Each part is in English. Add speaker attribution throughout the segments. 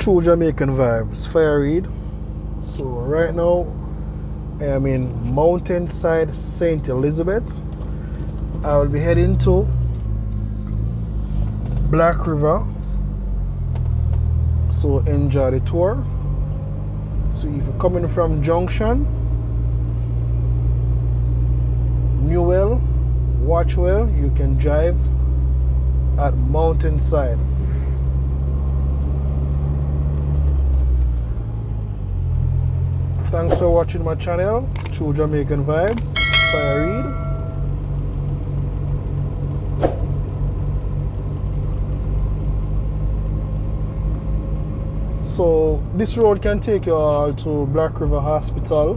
Speaker 1: True Jamaican Vibes, Fire Reid. So right now I am in Mountainside, St. Elizabeth. I will be heading to Black River. So enjoy the tour. So if you're coming from Junction, Newell, Watchwell, you can drive at Mountainside. Thanks for watching my channel, True Jamaican Vibes, Fire Reid. So this road can take you all to Black River Hospital,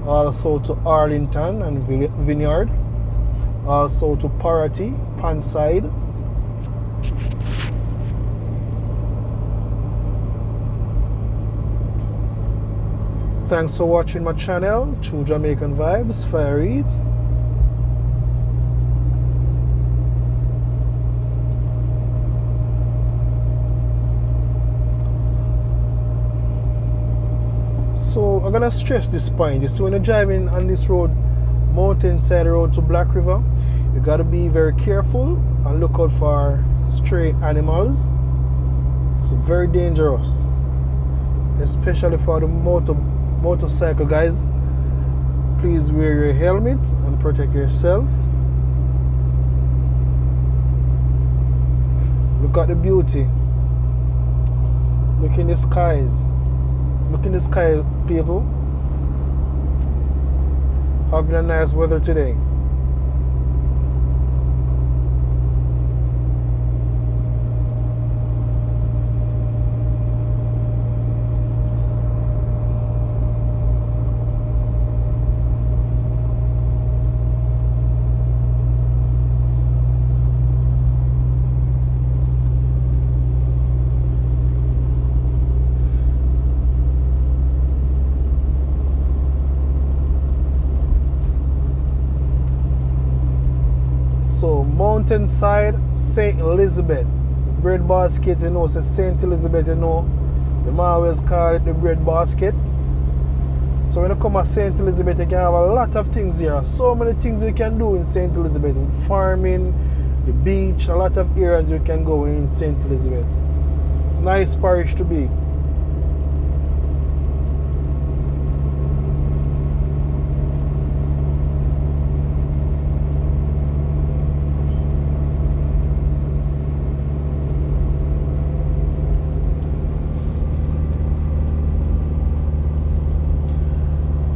Speaker 1: also to Arlington and Vineyard, also to Parish, Mountainside. Thanks for watching my channel, True Jamaican Vibes, Fire Reid. So I'm gonna stress this point. You see, when you're driving on this road, Mountainside Road to Black River, you gotta be very careful and look out for stray animals. It's very dangerous, especially for the motorcycle guys. Please wear your helmet and protect yourself. Look at the beauty. Look in the skies. Look in the sky, people. Having a nice weather today. So Mountainside, St. Elizabeth. The bread basket, you know, says St. Elizabeth, you know. They might always call it the bread basket. So when you come to St. Elizabeth, you can have a lot of things here. So many things you can do in St. Elizabeth. Farming, the beach, a lot of areas you can go in St. Elizabeth. Nice parish to be.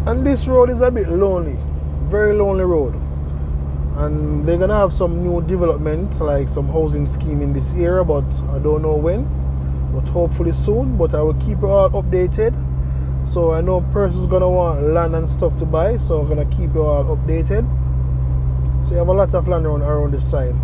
Speaker 1: And this road is a bit lonely, very lonely road. And they're gonna have some new development, like some housing scheme in this area, but I don't know when, but hopefully soon. But I will keep you all updated. So I know persons gonna want land and stuff to buy, so I'm gonna keep you all updated. So you have a lot of land around this side.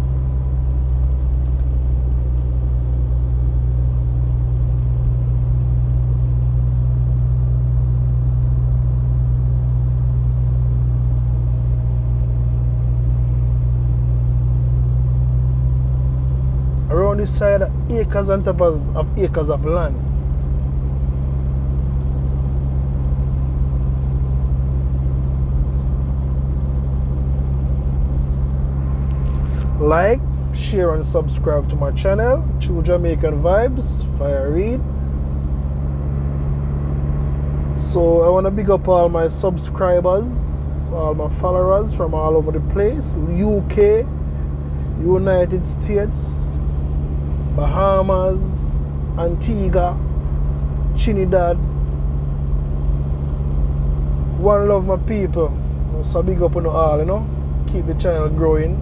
Speaker 1: Around this side, acres and top of acres of land. Like, share and subscribe to my channel, True Jamaican Vibes, Fire Reid. So I want to big up all my subscribers, all my followers from all over the place. UK, United States, Bahamas, Antigua, Trinidad. One love, my people. So big up on all, you know. Keep the channel growing.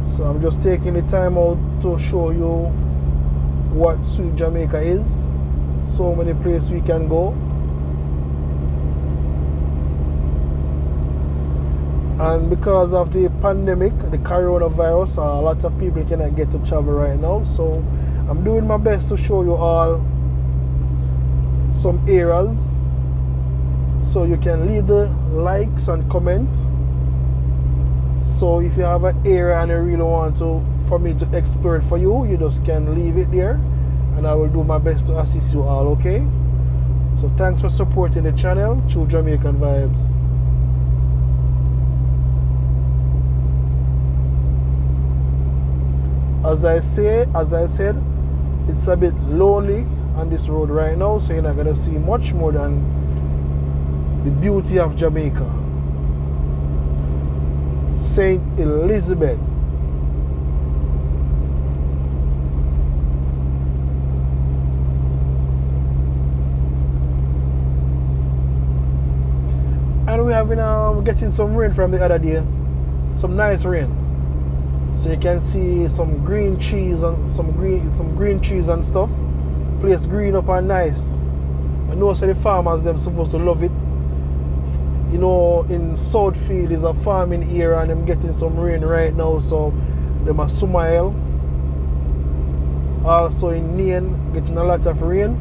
Speaker 1: So I'm just taking the time out to show you what sweet Jamaica is. So many places we can go. And because of the pandemic, the coronavirus, a lot of people cannot get to travel right now. So I'm doing my best to show you all some areas, so you can leave the likes and comment. So if you have an area and you really want for me to explore it for you, you just can leave it there and I will do my best to assist you all, okay? So thanks for supporting the channel, True Jamaican Vibes. As I said, it's a bit lonely on this road right now, so you're not gonna see much more than the beauty of Jamaica. St. Elizabeth. And we have been getting some rain from the other day, some nice rain. So you can see some green trees and some green trees and stuff. Place green up and nice. I know so the farmers them supposed to love it. You know, in Southfield is a farming area and them getting some rain right now, so them a smile. Also in Nain getting a lot of rain.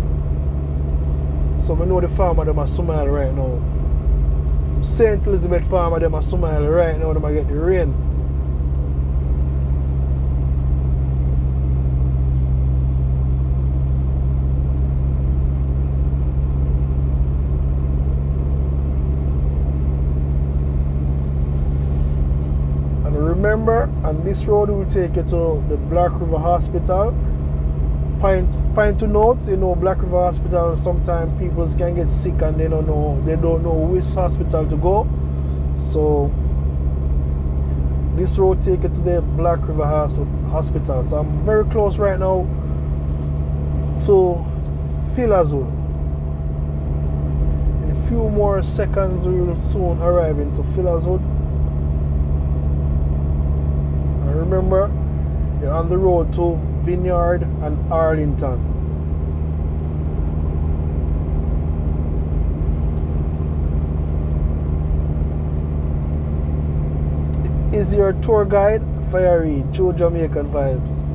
Speaker 1: So I know the farmer them a smile right now. St. Elizabeth farmer them a smile right now, them a get the rain. Remember, on this road will take you to the Black River Hospital. Point to note, you know, Black River Hospital, sometimes people can get sick and they don't know which hospital to go. So this road take you to the Black River Hospital. So I'm very close right now to Philaswood. In a few more seconds we will soon arrive into Philaswood. Remember, you're on the road to Vineyard and Arlington. Is your tour guide, Fire Reid, True Jamaican Vibes.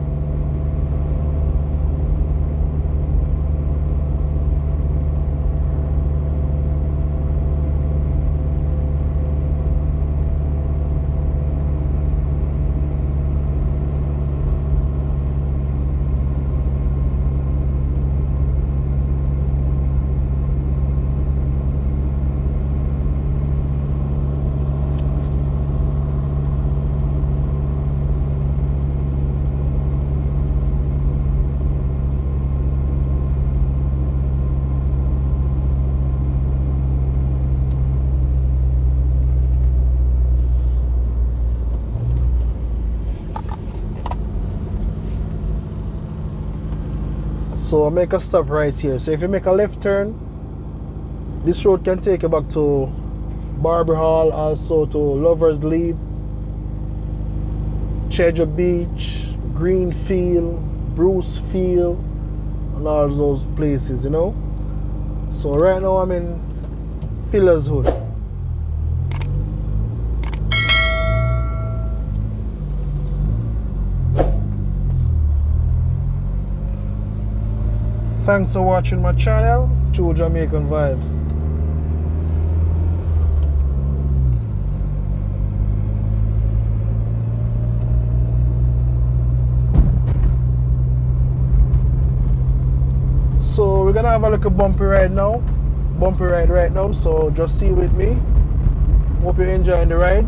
Speaker 1: So I make a stop right here. So if you make a left turn, this road can take you back to Barber Hall, also to Lover's Leap, Treasure Beach, Greenfield, Brucefield, and all those places, you know. So right now I'm in Philaswood. Thanks for watching my channel, True Jamaican Vibes. So we're gonna have a little bumpy ride right now, so just stay with me. Hope you're enjoying the ride.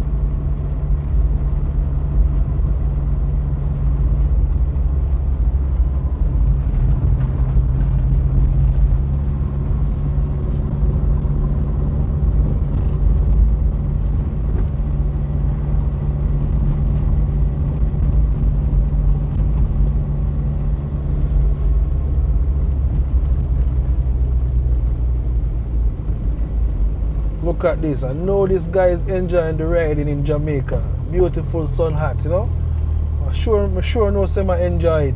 Speaker 1: Look at this. I know this guy is enjoying the riding in Jamaica. Beautiful sun hat, you know. I'm sure no say I enjoy it.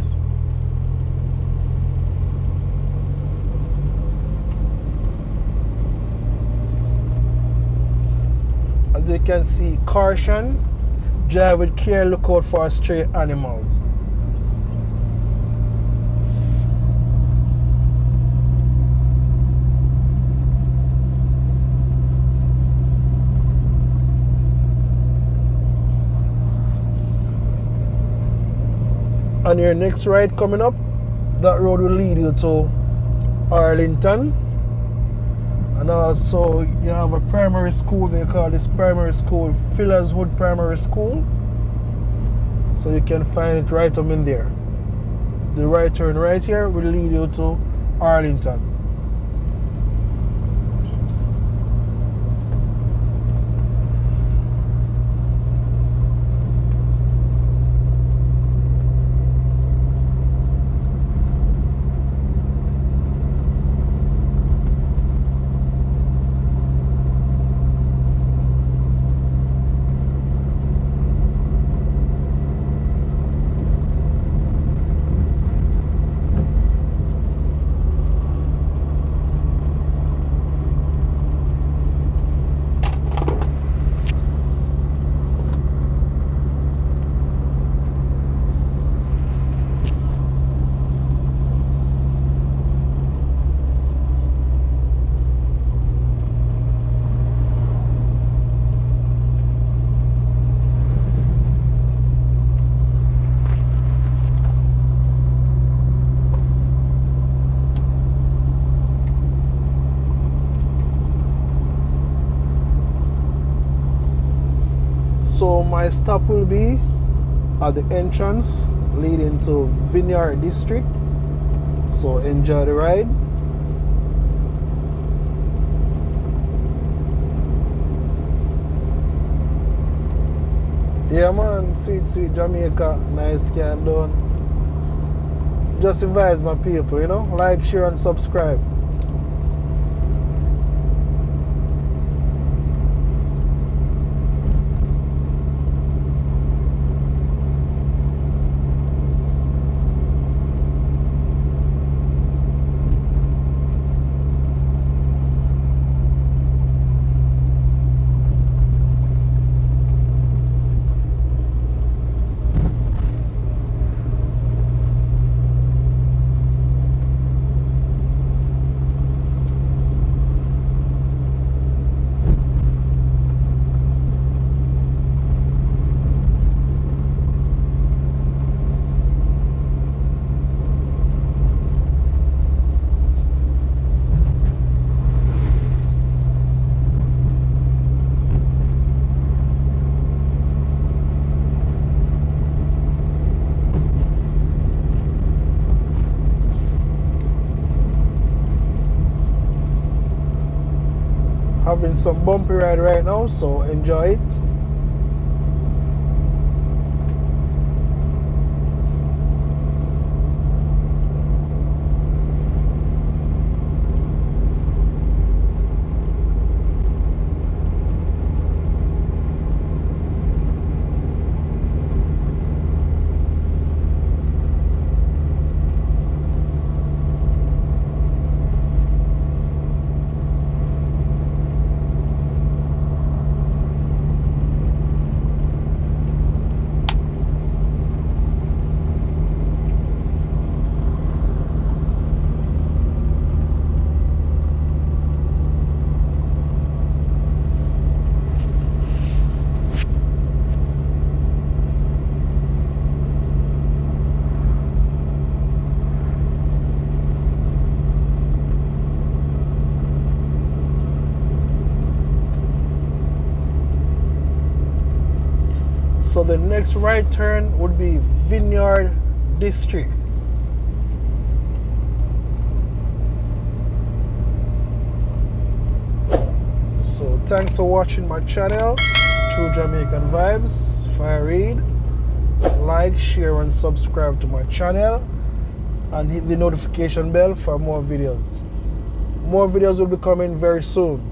Speaker 1: As you can see, caution, drive with care, look out for stray animals. On your next ride coming up, That road will lead you to Arlington. And also you have a primary school. They call this primary school Fillers Hood Primary School. So you can find it right up in there. The right turn right here will lead you to Arlington. So my stop will be at the entrance leading to Vineyard district. So enjoy the ride. Yeah man, sweet Jamaica, nice can done. Just advise my people, you know, like, share and subscribe. Having some bumpy ride right now, so enjoy it. So the next right turn would be Vineyard District. So thanks for watching my channel, True Jamaican Vibes, Fire Reid. Like, share and subscribe to my channel and hit the notification bell for more videos. More videos will be coming very soon.